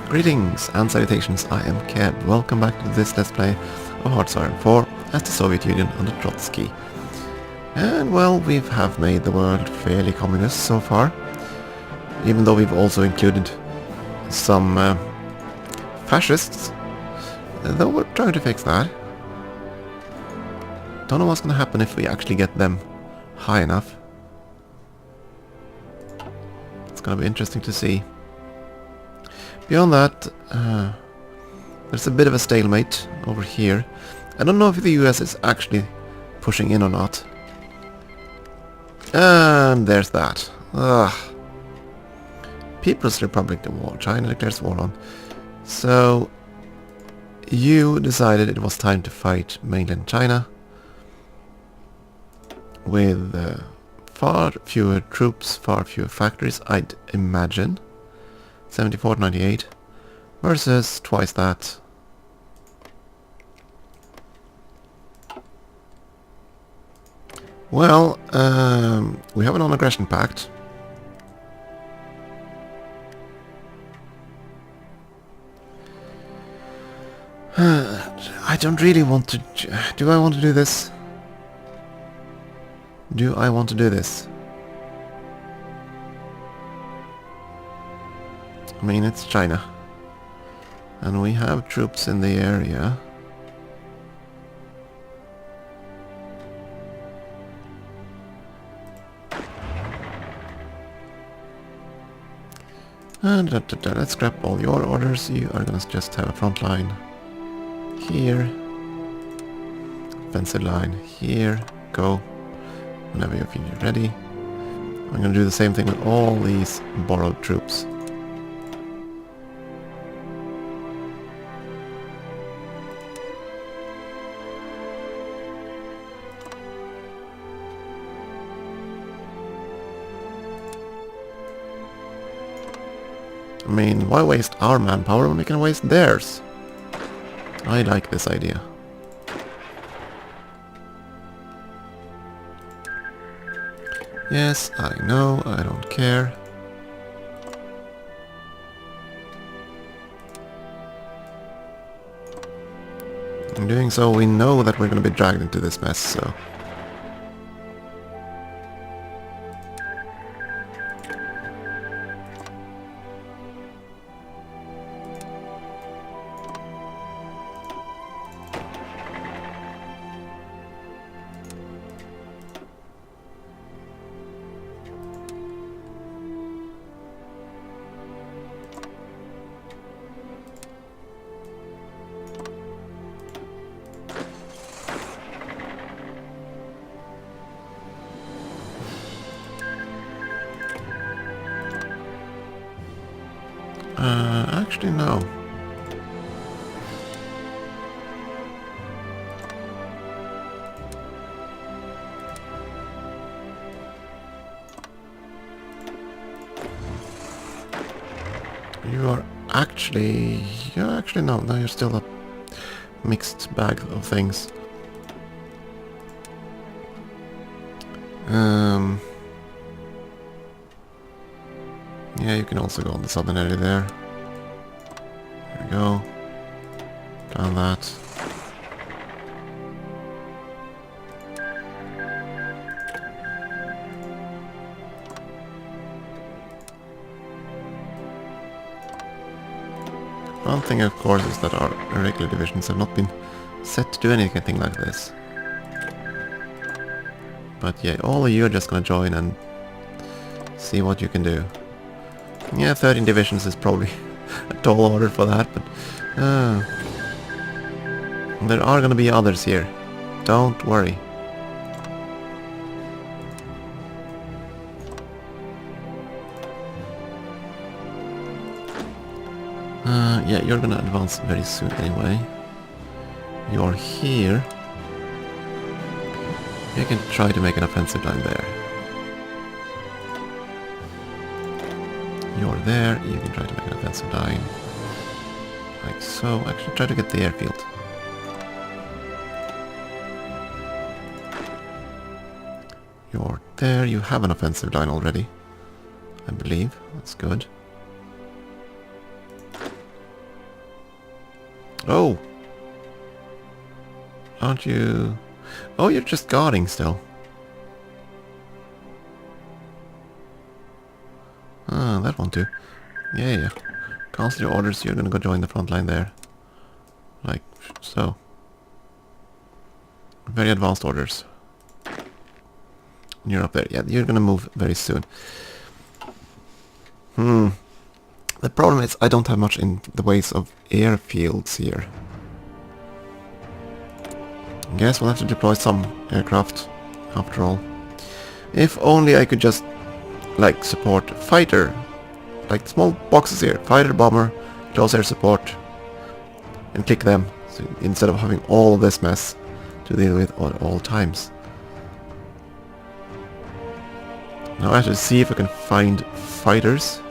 Greetings and salutations, I am Keb. Welcome back to this Let's Play of Hearts of Iron 4 as the Soviet Union under Trotsky. And well, we have made the world fairly communist so far, even though we've also included some fascists, though we're trying to fix that. Don't know what's going to happen if we actually get them high enough. It's going to be interesting to see. Beyond that, there's a bit of a stalemate over here. I don't know if the US is actually pushing in or not. And there's that. Ugh. People's Republic of War. China declares war on. So, you decided it was time to fight mainland China with far fewer troops, far fewer factories, I'd imagine. 74 to 98 versus twice that. Well, we have a non-aggression pact. I don't really want to... Do I want to do this? Do I want to do this? I mean, it's China. And we have troops in the area. And let's scrap all your orders. You are gonna just have a front line here. Offensive line here. Go. Whenever you feel you're ready. I'm gonna do the same thing with all these borrowed troops. I mean, why waste our manpower when we can waste theirs? I like this idea. Yes, I know, I don't care. In doing so, we know that we're going to be dragged into this mess, so... actually no. You're actually no, you're still a mixed bag of things. Yeah, you can also go on the southern area there. There we go. Down that. One thing, of course, is that our irregular divisions have not been set to do anything like this. But yeah, all of you are just gonna join and see what you can do. Yeah, 13 divisions is probably a tall order for that, but there are gonna be others here. Don't worry. Yeah, you're gonna advance very soon anyway. You're here. You can try to make an offensive line there. You're there, you can try to make an offensive line. Like so. Actually try to get the airfield. You're there, you have an offensive line already. I believe. That's good. Oh! Aren't you... Oh, you're just guarding still. Ah, that one too. Yeah, yeah. Cancel your orders, you're gonna go join the front line there. Like, so. Very advanced orders. You're up there. Yeah, you're gonna move very soon. The problem is I don't have much in the ways of airfields here. Guess we'll have to deploy some aircraft, after all. If only I could just, like, support fighter. Like, small boxes here. Fighter, bomber, close air support. And click them, so instead of having all this mess to deal with at all times. Now I have to see if I can find fighters.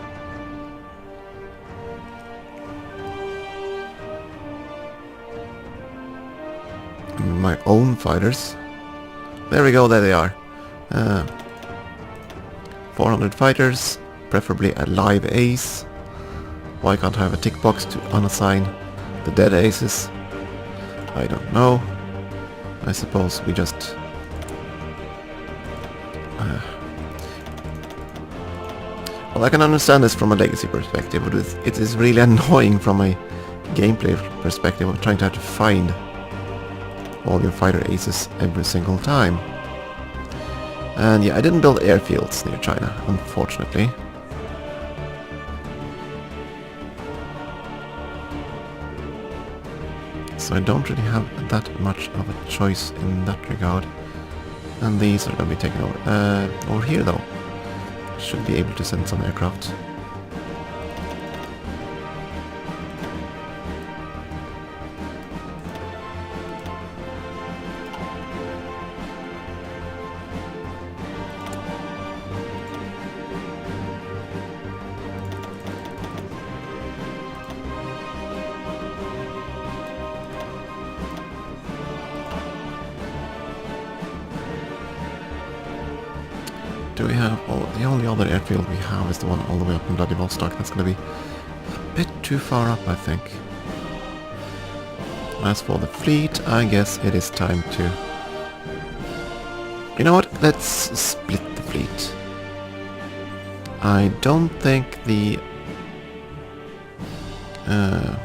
My own fighters. There we go, there they are. 400 fighters, preferably a live ace. Why can't I have a tick box to unassign the dead aces? I don't know. I suppose we just... well, I can understand this from a legacy perspective, but it is really annoying from a gameplay perspective of trying to have to find all your fighter aces every single time. And yeah, I didn't build airfields near China, unfortunately. So I don't really have that much of a choice in that regard. And these are going to be taken over. Over here though, should be able to send some aircraft. Do we have... oh, the only other airfield we have is the one all the way up in Vladivostok. That's going to be a bit too far up, I think. As for the fleet, I guess it is time to... you know what? Let's split the fleet. I don't think the... yeah,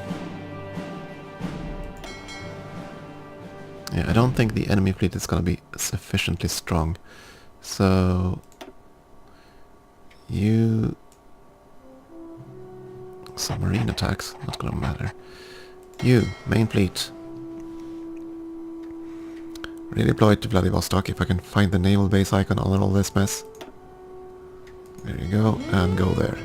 I don't think the enemy fleet is going to be sufficiently strong. So... you... submarine attacks, not gonna matter. You, main fleet. Redeploy to Vladivostok if I can find the naval base icon on all this mess. There you go, and go there.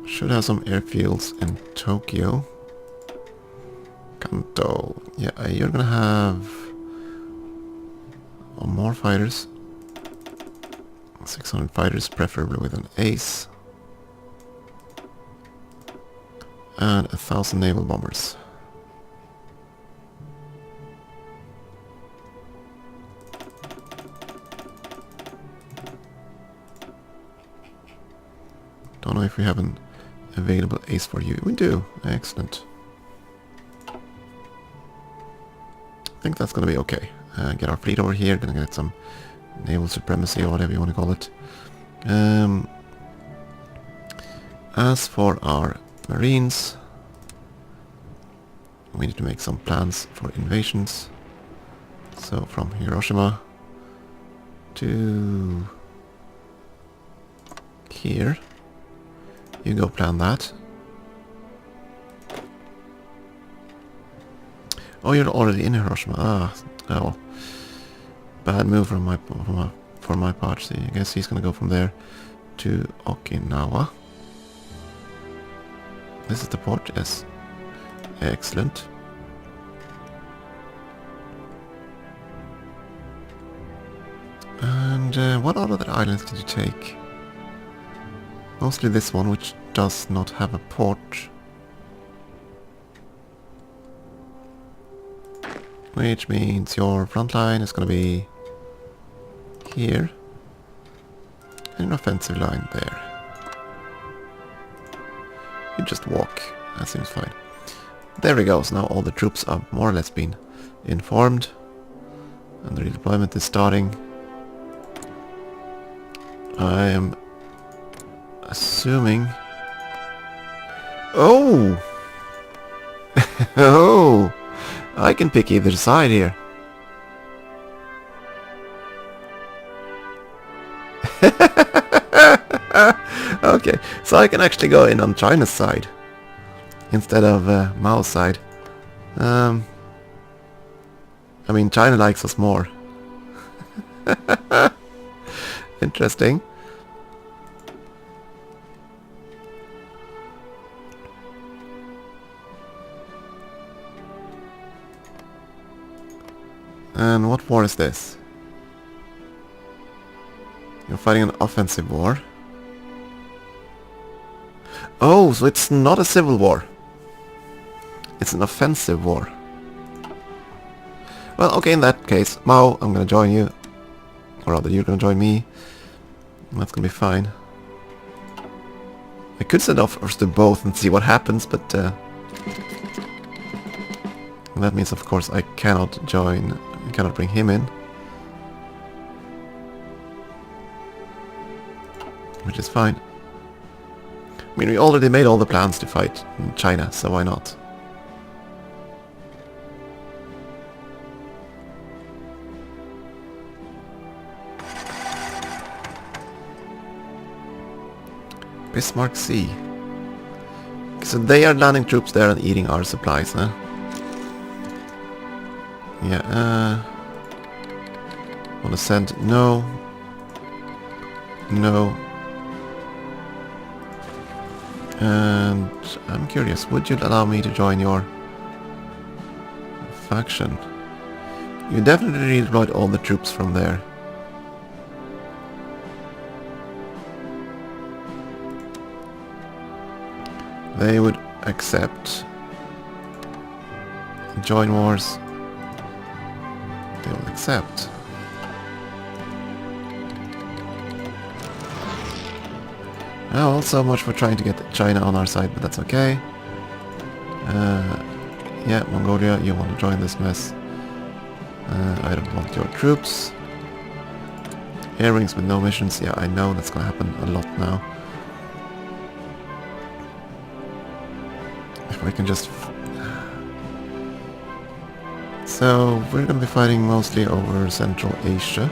Should have some airfields in Tokyo. Kanto. Yeah, you're gonna have more fighters. 600 fighters, preferably with an ace. And 1,000 naval bombers. Don't know if we have an available ace for you. We do. Excellent. I think that's gonna be okay. Get our fleet over here, gonna get some naval supremacy or whatever you want to call it. As for our marines, we need to make some plans for invasions. So from Hiroshima to here, you go plan that. Oh, you're already in Hiroshima. Ah, oh, bad move from my part. See, I guess he's gonna go from there to Okinawa. This is the port. Yes, excellent. And what other islands did you take? Mostly this one, which does not have a port. Which means your front line is going to be here. an offensive line there. You just walk. That seems fine. There we go. So now all the troops have more or less been informed. And the redeployment is starting. I am assuming... Oh! Oh! I can pick either side here. Okay, so I can actually go in on China's side instead of Mao's side. I mean, China likes us more. Interesting. And what war is this? You're fighting an offensive war. Oh, so it's not a civil war. It's an offensive war. Well, okay, in that case, Mao, I'm gonna join you. Or rather, you're gonna join me. That's gonna be fine. I could send offers to both and see what happens, but that means, of course, I cannot join. I cannot bring him in. Which is fine. I mean, we already made all the plans to fight China, so why not? Bismarck Sea. So they are landing troops there and eating our supplies, huh? Yeah, wanna send... No. No. And I'm curious, would you allow me to join your faction? You definitely redeployed all the troops from there. They would accept. Join wars. They will accept. Well, so much for trying to get China on our side, but that's okay. Yeah, Mongolia, you want to join this mess. I don't want your troops. Air wings with no missions. Yeah, I know that's gonna happen a lot now. If I can just... So, we're gonna be fighting mostly over Central Asia.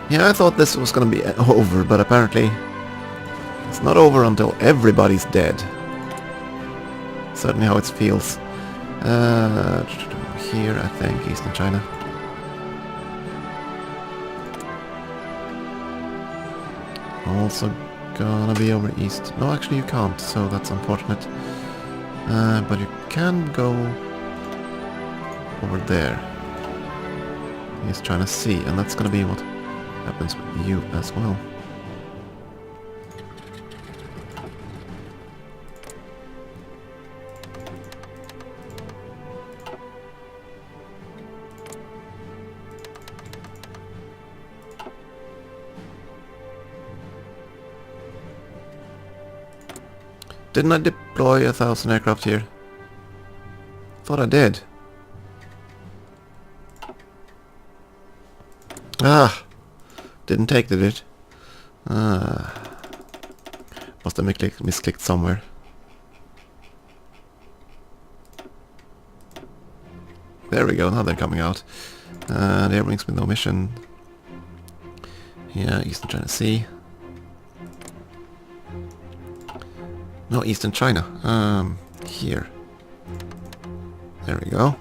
Yeah, I thought this was gonna be over, but apparently it's not over until everybody's dead. Certainly how it feels. Here, I think, Eastern China. Also gonna be over east. No, actually you can't, so that's unfortunate. But you can go over there. East China Sea, and that's gonna be what happens with you as well. Didn't I deploy 1,000 aircraft here? Thought I did. Ah! Didn't take the bit. Ah. Must have misclicked somewhere. There we go, now they're coming out. Air wings with no mission. Yeah, Eastern China Sea. No, Eastern China. Here. There we go.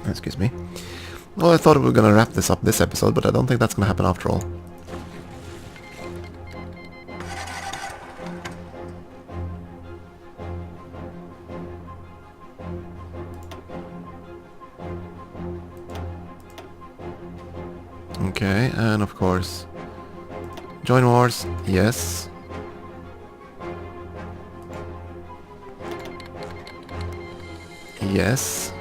Excuse me. Well, I thought we were gonna wrap this up this episode, but I don't think that's gonna happen after all. Okay, and of course... Join wars, yes. Yes.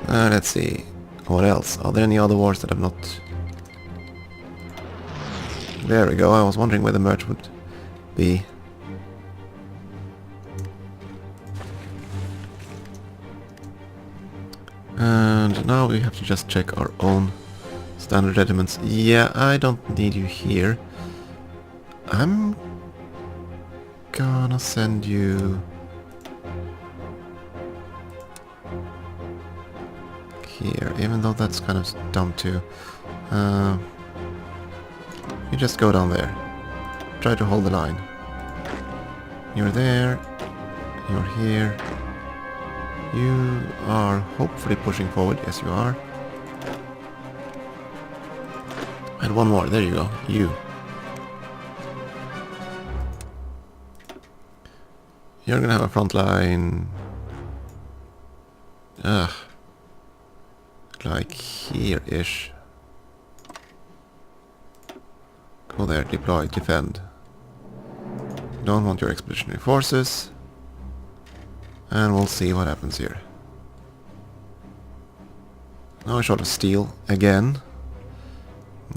Let's see. What else? Are there any other wars that have not... There we go. I was wondering where the merge would be. And now we have to just check our own standard regiments. Yeah, I don't need you here. I'm gonna send you here, even though that's kind of dumb too. You just go down there. Try to hold the line. You're there. You're here. You are hopefully pushing forward. Yes, you are. And one more. There you go. You. You're gonna have a front line... like here-ish. Go there, deploy, defend. Don't want your expeditionary forces. And we'll see what happens here. Now we're short of steel again.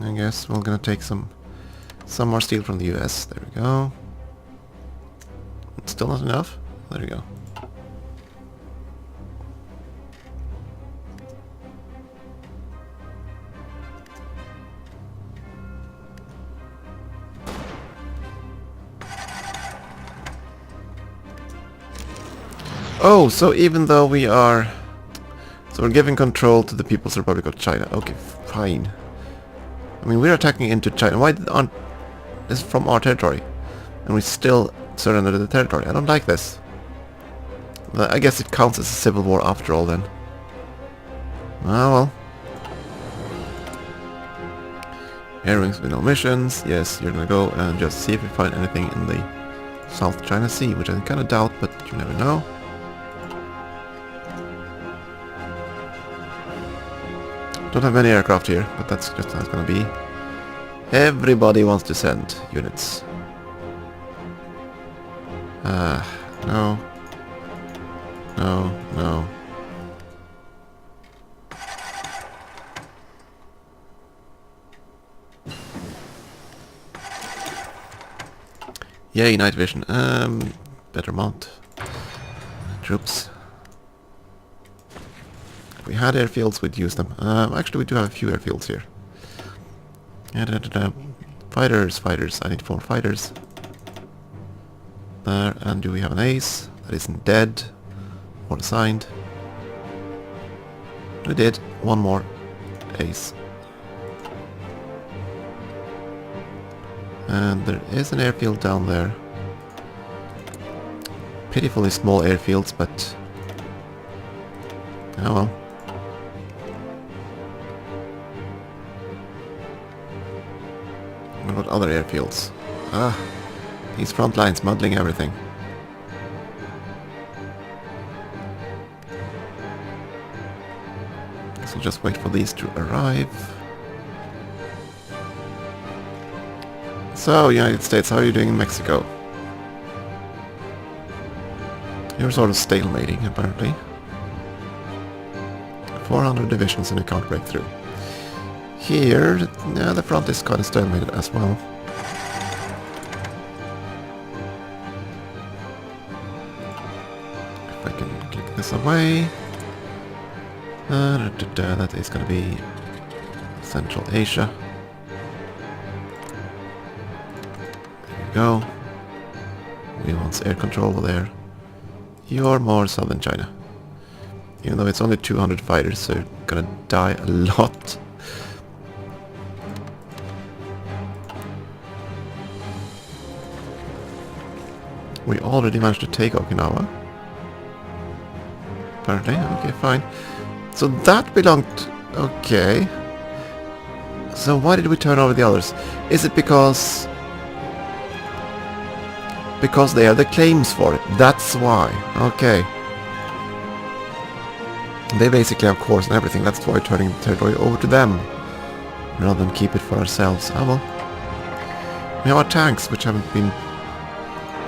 I guess we're gonna take some more steel from the US. There we go. It's still not enough? There we go. Oh, so even though we are... So we're giving control to the People's Republic of China. Okay, fine. I mean, we're attacking into China. Why aren't... This is from our territory. And we still surrender the territory. I don't like this. But I guess it counts as a civil war after all then. Ah, well. Air wings with no missions. Yes, you're gonna go and just see if you find anything in the South China Sea, which I kind of doubt, but you never know. Don't have many aircraft here, but that's just how it's gonna be. Everybody wants to send units. No. No, no. Yay, night vision. Better mount. Troops. If we had airfields, we'd use them. Actually, we do have a few airfields here. Fighters, fighters. I need 4 fighters. There, and do we have an ace? That isn't dead. Or assigned. We did. One more ace. And there is an airfield down there. Pitifully small airfields, but... oh well. What about other airfields? Ah, these front lines muddling everything. Guess we'll just wait for these to arrive. So, United States, how are you doing in Mexico? You're sort of stalemating, apparently. 400 divisions and you can't break through. Here, yeah, the front is kind of stalemated as well. If I can click this away. That is going to be Central Asia. There we go. We want air control over there. You're more southern China. Even though it's only 200 fighters, so you're gonna die a lot. We already managed to take Okinawa. Apparently, okay, fine. So that belonged... okay. So why did we turn over the others? Is it because... because they are the claims for it? That's why. Okay. They basically have cores and everything. That's why we're turning the territory over to them. Rather than keep it for ourselves. Ah well. We have our tanks, which haven't been...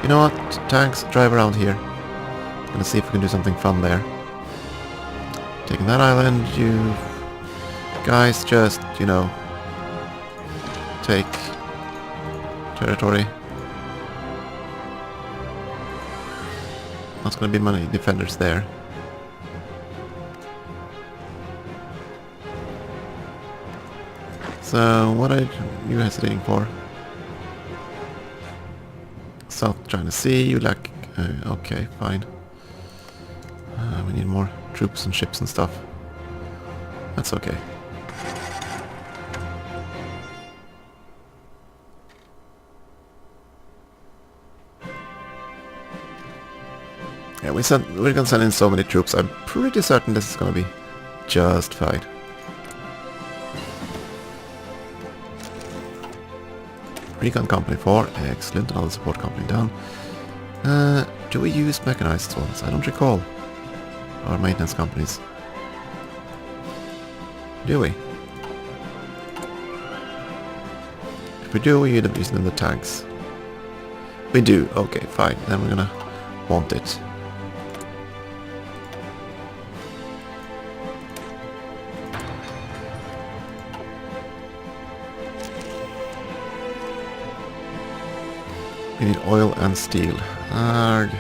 You know what? Tanks, drive around here. Gonna see if we can do something fun there. Taking that island, you... guys just, you know... take... territory. Not gonna be many defenders there. So, what are you hesitating for? South China Sea, you lack... okay, fine. We need more troops and ships and stuff. That's okay. Yeah, we're gonna send in so many troops. I'm pretty certain this is gonna be just fine. Recon Company 4, excellent. Another support company down. Do we use mechanized ones? I don't recall. Our maintenance companies. Do we? If we do, we end up using the tanks. We do. Okay, fine. Then we're gonna want it. We need oil and steel. Arg.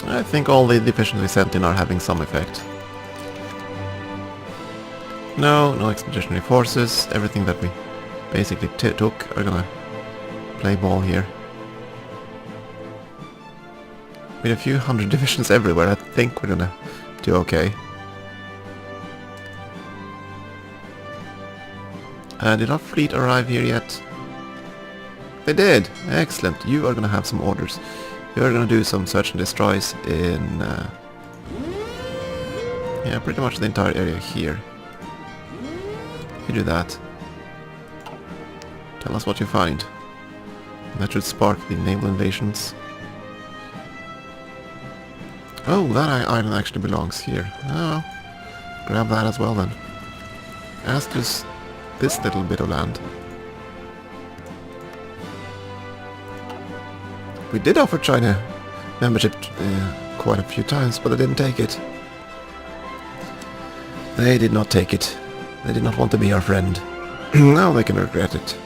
I think all the divisions we sent in are having some effect. No expeditionary forces. Everything that we basically took are gonna play ball here. With a few hundred divisions everywhere, I think we're gonna do okay. Did our fleet arrive here yet? They did! Excellent. You are gonna have some orders. You are gonna do some search and destroys in... yeah, pretty much the entire area here. You do that. Tell us what you find. That should spark the naval invasions. Oh, that island actually belongs here. Oh, grab that as well then. As does this little bit of land. We did offer China membership quite a few times, but they didn't take it. They did not take it. They did not want to be our friend. Now they can regret it.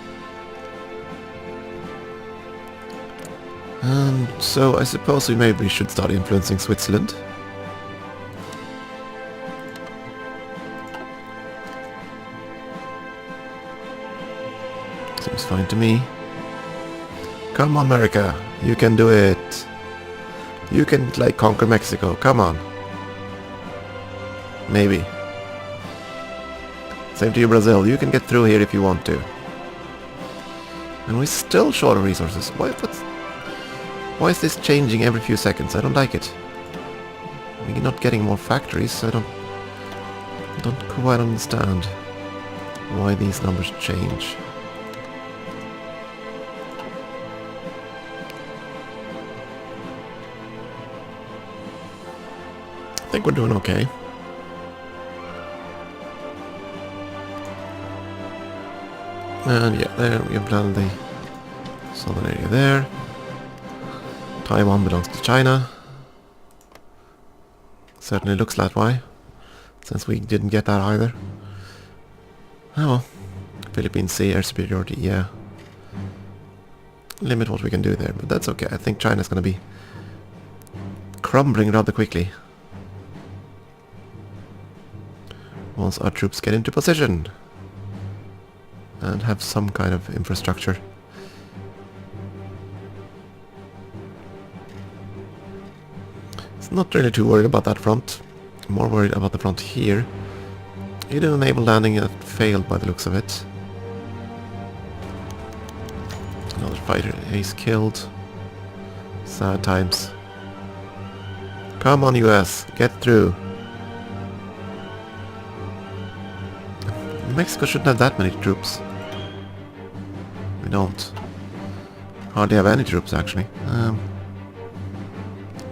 So I suppose we maybe should start influencing Switzerland. Seems fine to me. Come on, America, you can do it. You can, like, conquer Mexico, come on. Maybe. Same to you, Brazil, you can get through here if you want to. And we're still short of resources. Why is this changing every few seconds? I don't like it. We're not getting more factories, so I don't quite understand why these numbers change. I think we're doing okay. And yeah, there we have done the southern area there. Taiwan belongs to China. Certainly looks that way, since we didn't get that either. Oh well. Philippine Sea air superiority, yeah. Limit what we can do there, but that's okay. I think China's gonna be crumbling rather quickly once our troops get into position and have some kind of infrastructure. Not really too worried about that front. More worried about the front here. He did a naval landing that failed by the looks of it. Another fighter ace killed. Sad times. Come on, US, get through. Mexico shouldn't have that many troops. We don't. Hardly have any troops, actually.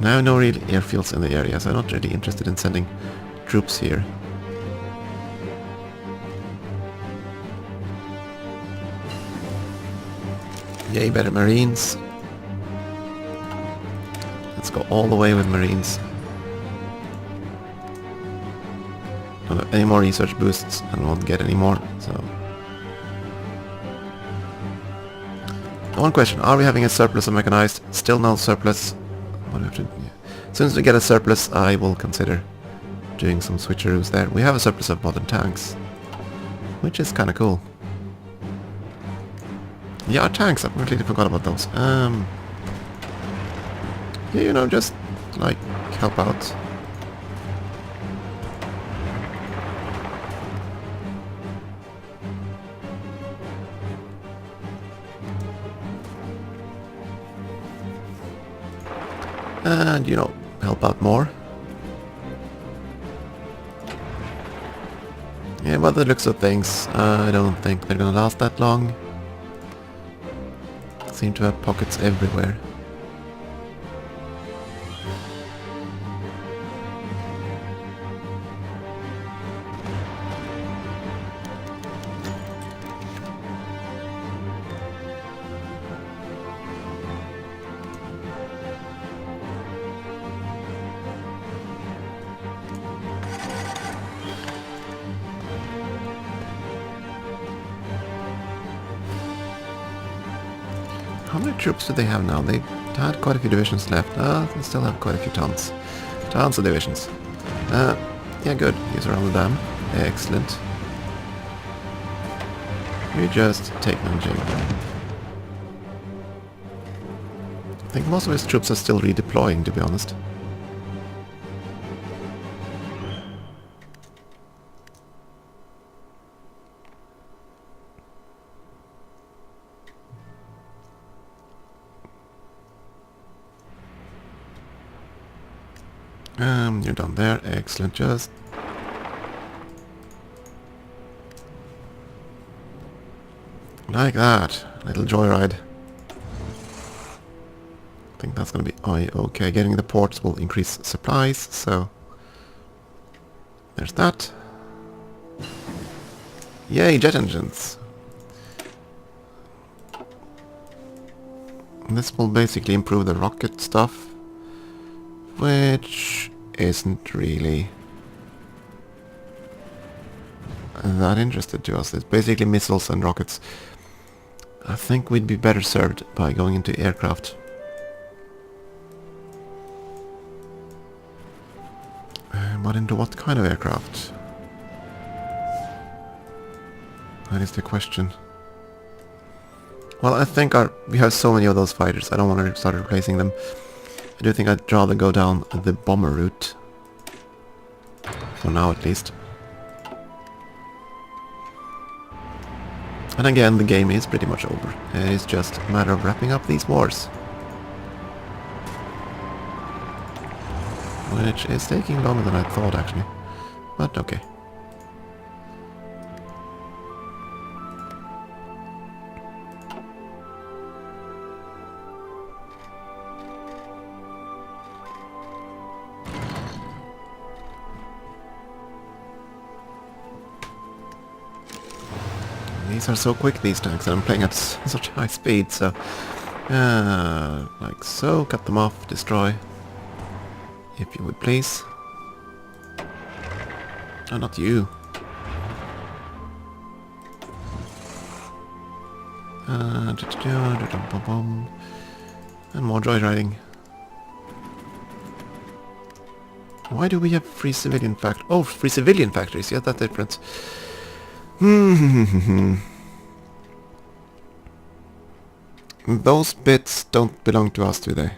Now no real airfields in the area, so I'm not really interested in sending troops here. Yay, better Marines. Let's go all the way with Marines. Don't have any more research boosts and won't get any more, so... One question, are we having a surplus of mechanized? Still no surplus. What do we have to... yeah. As soon as we get a surplus, I will consider doing some switcheroos there. We have a surplus of modern tanks, which is kind of cool. Yeah, our tanks, I completely forgot about those. Yeah, you know, just, like, help out. And, you know, help out more. Yeah, by the looks of things, I don't think they're gonna last that long. Seem to have pockets everywhere. How many troops do they have now? They had quite a few divisions left. They still have quite a few tons. Tons of divisions. Yeah, good. He's around the dam. Excellent. We just take Nanjing. I think most of his troops are still redeploying, to be honest. You're done there. Excellent. Just... like that. Little joyride. I think that's gonna be okay. Getting the ports will increase supplies, so... there's that. Yay, jet engines! This will basically improve the rocket stuff, which isn't really that interested to us. It's basically missiles and rockets. I think we'd be better served by going into aircraft. But into what kind of aircraft? That is the question. Well, I think we have so many of those fighters, I don't want to start replacing them. I do think I'd rather go down the bomber route. For now, at least. And again, the game is pretty much over. It's just a matter of wrapping up these wars. Which is taking longer than I thought, actually. But okay. These are so quick, these tanks, and I'm playing at such high speed, so... like so, cut them off, destroy. If you would please. Oh, not you. And more joyriding. Why do we have free civilian free civilian factories? Yeah, that's different. Those bits don't belong to us, do they?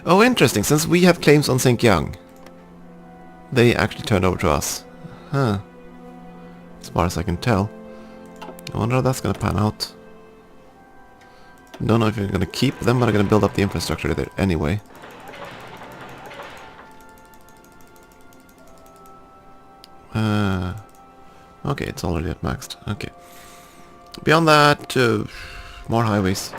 Oh, interesting. Since we have claims on Xinjiang, they actually turned over to us. Huh. As far as I can tell. I wonder how that's gonna pan out. Don't know if you're gonna keep them, but I'm gonna build up the infrastructure there anyway. Okay, it's already at maxed. Okay. Beyond that, more highways.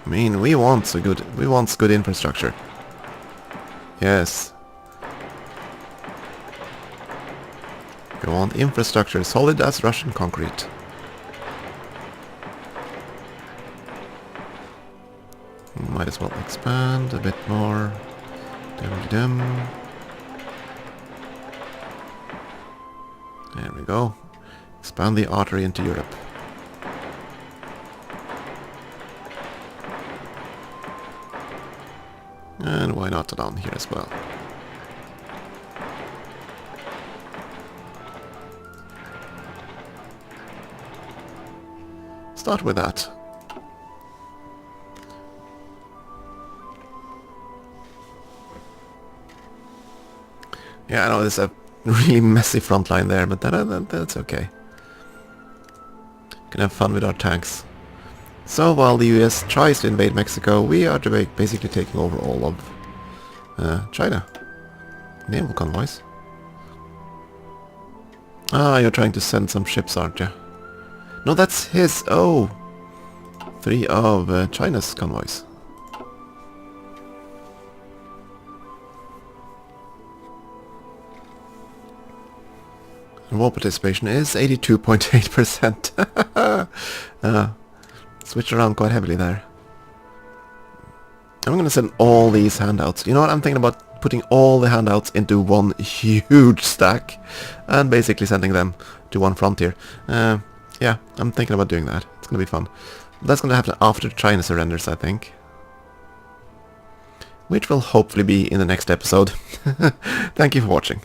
I mean, we want good infrastructure. Yes. We want infrastructure solid as Russian concrete. Might as well expand a bit more. Dum-dum. There we go. Expand the artery into Europe. And why not down here as well? Start with that. Yeah, I know there's a really messy front line there, but that's okay. Can have fun with our tanks. So while the US tries to invade Mexico, we are basically taking over all of China. Naval convoys. Ah, you're trying to send some ships, aren't you? No, that's his. Oh, 3 of China's convoys. And war participation is 82.8%. Switch around quite heavily there. I'm gonna send all these handouts. You know what? I'm thinking about putting all the handouts into one huge stack and basically sending them to one frontier. Yeah, I'm thinking about doing that. It's gonna be fun. That's gonna happen after China surrenders, I think. Which will hopefully be in the next episode. Thank you for watching.